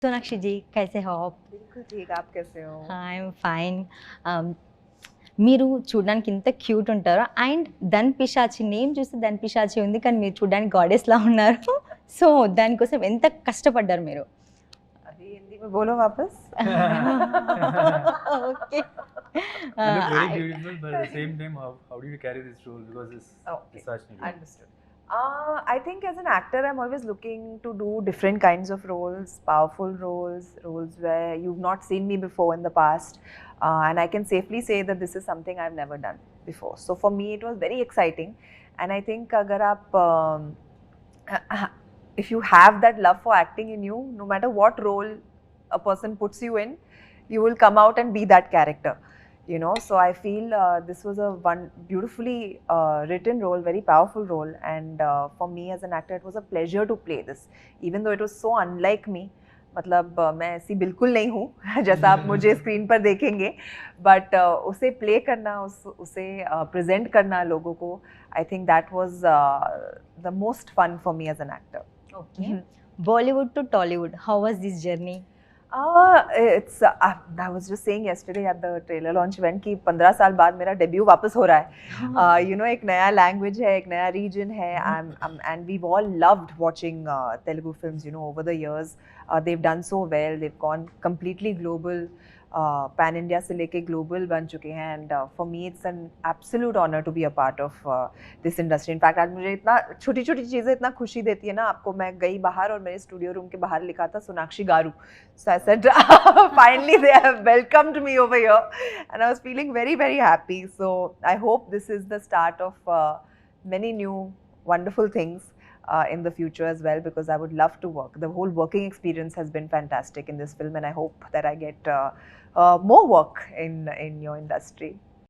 सोनाक्षी जी कैसे हो आप? बिल्कुल ठीक. आप कैसे हो? I'm fine. మీరు చూడడానికి ఇంత క్యూట్ ఉంటారు అండ్ ధన్ పిశాచి నేమ్ చూస్తే ధన్ పిశాచి ఉంది కానీ మీరు చూడడానికి గాడెస్‌లా ఉన్నారు. సో, దానికోసం ఎంత కష్టపడ్డారు మీరు? अभी हिंदी में बोलो वापस. Okay. You look very I beautiful, but at the same time, how do you carry this role? Because it's Okay, Pisachi. understood. I think as an actor, I'm always looking to do different kinds of roles, powerful roles, roles where you've not seen me before in the past. And I can safely say that this is something I've never done before. So for me, it was very exciting. And I think agar aap, if you have that love for acting in you, no matter what role a person puts you in, you will come out and be that character. You know, so I feel this was a one beautifully written role, very powerful role, and for me as an actor, it was a pleasure to play this, even though it was so unlike me. मतलब मैं ऐसी बिल्कुल नहीं हूँ जैसा आप मुझे screen पर देखेंगे, बट उसे प्ले करना, उसे प्रेजेंट करना लोगों को, I think that was the most fun for me as an actor. Okay. Bollywood to Tollywood how was this journey? It's I was just saying yesterday at the trailer launch event कि 15 साल बाद मेरा debut वापस हो रहा है. You know, एक नया लैंग्वेज है, एक नया रीजन है, and we've all loved watching Telugu films, you know, over the years. They've done so well. They've gone completely global. Pan India से लेके ग्लोबल बन चुके हैं, and for me it's an absolute honour to be a part of this industry. In fact आज मुझे इतना छोटी छोटी चीज़ें इतना खुशी देती है ना. आपको मैं गई बाहर और मेरे स्टूडियो रूम के बाहर लिखा था Sonakshi garu. So I said finally they have welcomed me over here and I was feeling very very happy. So I hope this is the start of many new wonderful things in the future as well, because I would love to work. The whole working experience has been fantastic in this film, and I hope that I get more work in your industry.